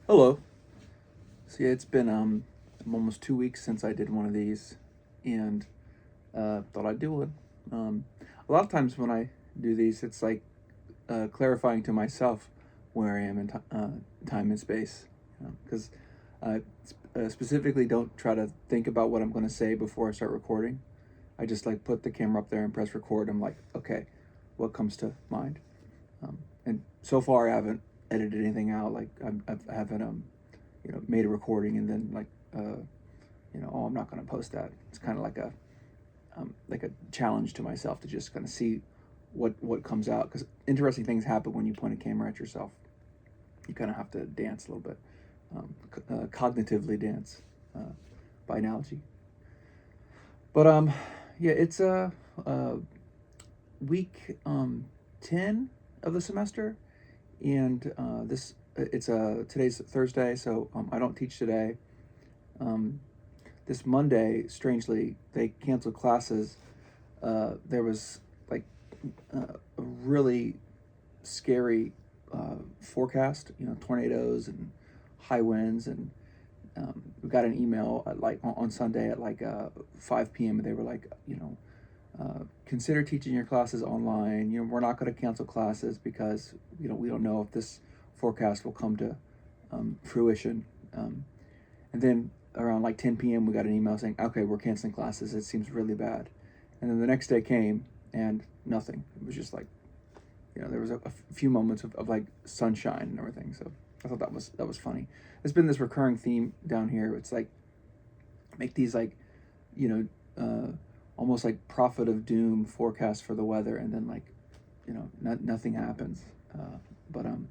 Hello. So yeah, it's been almost 2 weeks since I did one of these, and thought I'd do one. A lot of times when I do these, it's like clarifying to myself where I am in time and space, because I specifically don't try to think about what I'm going to say before I start recording. I just like put the camera up there and press record. I'm like, okay, what comes to mind? And so far, I haven't edited anything out. Like I haven't made a recording and then oh, I'm not going to post that. It's kind of like a challenge to myself to just kind of see what comes out, because interesting things happen when you point a camera at yourself. You kind of have to dance a little bit, cognitively dance, by analogy. But yeah, it's week 10 of the semester, and this it's today's Thursday, so I don't teach today. Um, this Monday, strangely, they canceled classes. There was like a really scary forecast, tornadoes and high winds, and we got an email at like on Sunday at 5 p.m. and they were like, consider teaching your classes online. We're not going to cancel classes because we don't know if this forecast will come to fruition. And then around like 10 p.m. we got an email saying, okay, we're canceling classes. It seems really bad. And then the next day came and nothing. It was just like, there was a few moments of like sunshine and everything. So I thought that was funny. There's been this recurring theme down here. It's like make these like, you know, almost like prophet of doom forecasts for the weather, and then like, nothing happens. Uh, but um,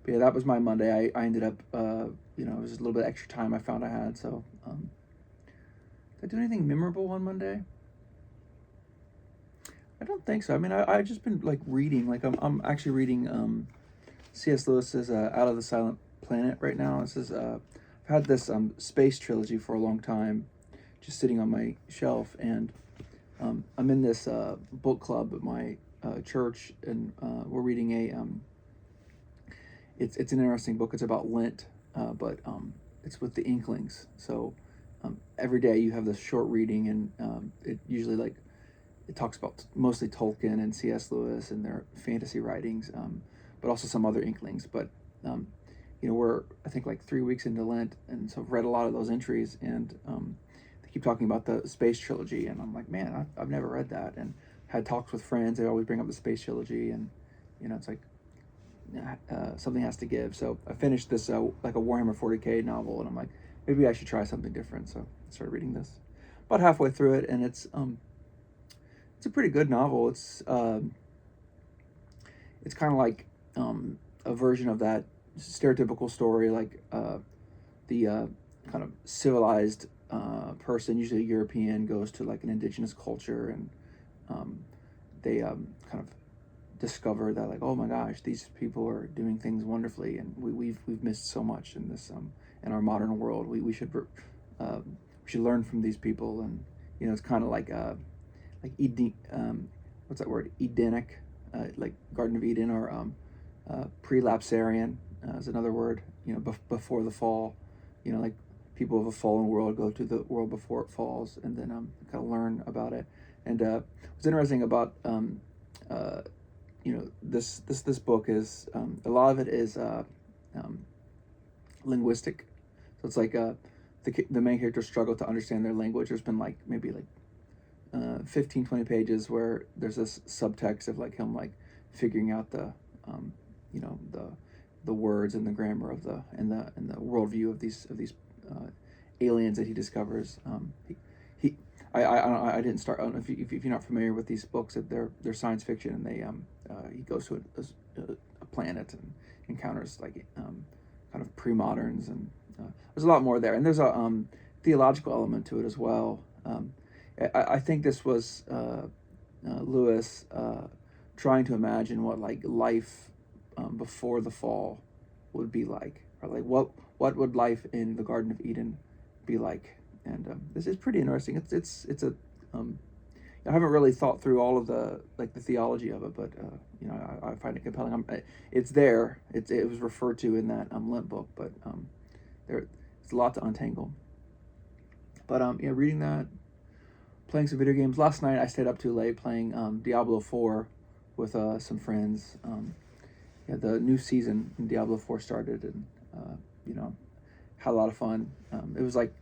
but yeah, that was my Monday. I ended up, it was a little bit extra time I found I had. So did I do anything memorable on Monday? I don't think so. I mean, I just been like reading. Like I'm actually reading C.S. Lewis's Out of the Silent Planet right now. This is I've had this space trilogy for a long time, just sitting on my shelf, and I'm in this book club at my church, and we're reading it's an interesting book. It's about Lent, but it's with the Inklings. So every day you have this short reading, and it usually like it talks about mostly Tolkien and C.S. Lewis and their fantasy writings, but also some other Inklings. But um, we're I think like 3 weeks into Lent, and so I've read a lot of those entries, and they keep talking about the Space Trilogy, and I'm like, man, I've never read that, and had talks with friends. They always bring up the Space Trilogy, and it's like something has to give. So I finished this like a Warhammer 40k novel, and I'm like, maybe I should try something different. So I started reading this. About halfway through it, and it's a pretty good novel. It's kind of like a version of that stereotypical story, like the kind of civilized person, usually a European, goes to like an indigenous culture, and they kind of discover that, like, oh my gosh, these people are doing things wonderfully, and we've missed so much in this in our modern world. We should learn from these people, and it's kind of like Eden, what's that word? Edenic, like Garden of Eden, or prelapsarian is another word. Before the fall, like people of a fallen world go to the world before it falls, and then kind of learn about it. And what's interesting about this book is a lot of it is um, linguistic. So it's like the main characters struggle to understand their language. There's been like maybe like 15, 20 pages where there's this subtext of like him like figuring out um, you know the the words and the grammar of the worldview of these uh, aliens that he discovers. He I didn't start. I don't know if you're not familiar with these books, that they're science fiction, and he goes to a planet and encounters like kind of pre-moderns, and there's a lot more there, and there's a theological element to it as well. I think this was Lewis trying to imagine what like life before the fall would be like, or like what would life in the Garden of Eden be like. And this is pretty interesting. It's a I haven't really thought through all of the theology of it, but I find it compelling. It's there. It was referred to in that Lent book, but there's a lot to untangle. But reading that, playing some video games. Last night I stayed up too late playing Diablo 4 with some friends. The new season in Diablo 4 started, and had a lot of fun. It was like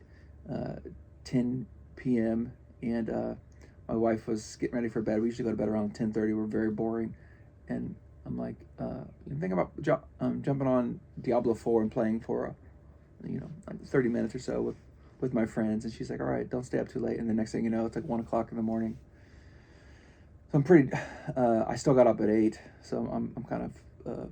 10 p.m. and my wife was getting ready for bed. We usually go to bed around 10:30. We're very boring, and I'm like, I'm thinking about jumping on Diablo 4 and playing for like 30 minutes or so with my friends. And she's like, all right, don't stay up too late. And the next thing you know, it's like 1 o'clock in the morning. So I'm pretty. I still got up at 8, so I'm kind of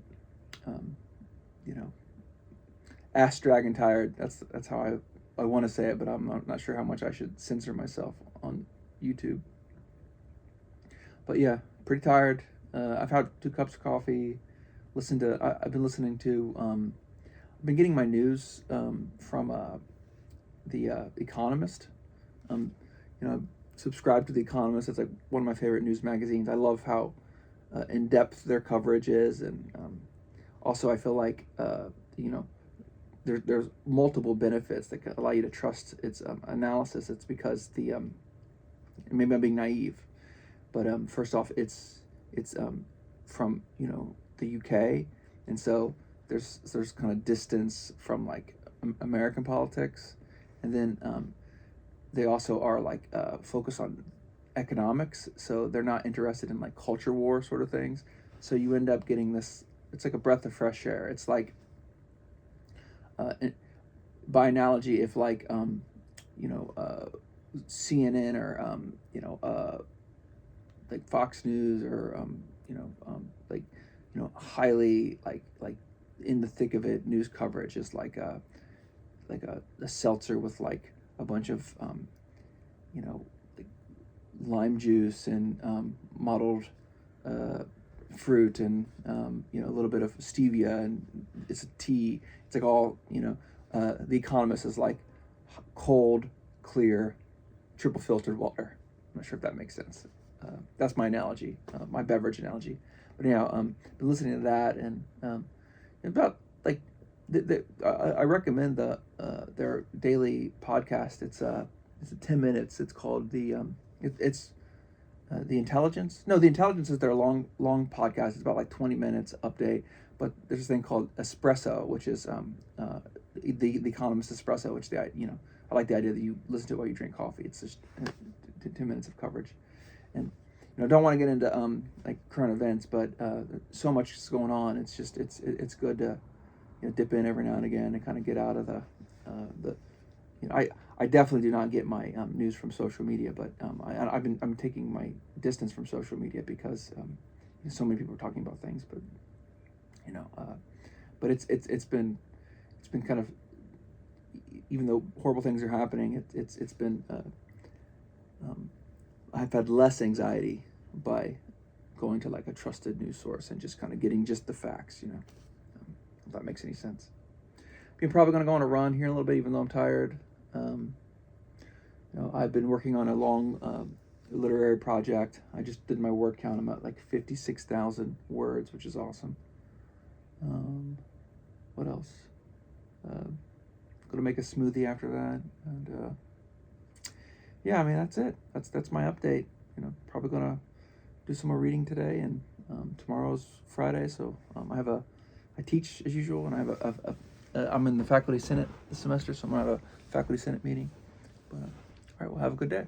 ass dragging tired. That's how I want to say it, but I'm not sure how much I should censor myself on YouTube. But yeah, pretty tired. I've had 2 cups of coffee. I've been listening to. I've been getting my news from the Economist. Subscribe to the Economist. It's like one of my favorite news magazines. I love how in depth their coverage is, and also I feel like there's multiple benefits that can allow you to trust its analysis. It's because maybe I'm being naive, but first off, it's from the UK, and so there's kind of distance from like American politics, and then they also are like focused on economics, so they're not interested in like culture war sort of things. So you end up getting this. It's like a breath of fresh air. It's like by analogy, if like CNN or like Fox News or highly like in the thick of it news coverage is like a seltzer with like a bunch of like lime juice and mottled fruit and a little bit of stevia, and it's a tea. It's like all The Economist is like cold, clear, triple filtered water. I'm not sure if that makes sense. That's my analogy, my beverage analogy. But anyhow, been listening to that, and about like I recommend their daily podcast. It's 10 minutes. It's called The Intelligence. No, The Intelligence is their long podcast. It's about like 20 minutes update. But there's this thing called Espresso, which is the Economist Espresso, which I like the idea that you listen to it while you drink coffee. It's just 10 minutes of coverage, and don't want to get into like current events, but so much is going on. It's just it's good to dip in every now and again and kind of get out of the I definitely do not get my news from social media, but I'm taking my distance from social media because so many people are talking about things, but but it's been kind of, even though horrible things are happening, it's been I've had less anxiety by going to like a trusted news source and just kind of getting just the facts, if that makes any sense. I'm probably going to go on a run here in a little bit, even though I'm tired. I've been working on a long literary project. I just did my word count. I'm at like 56,000 words, which is awesome. What else? Going to make a smoothie after that, and yeah, I mean that's it. That's my update. Probably gonna do some more reading today, and tomorrow's Friday, so I teach as usual, and I have I'm in the faculty senate this semester, so I'm gonna have a faculty senate meeting. But all right, well, have a good day.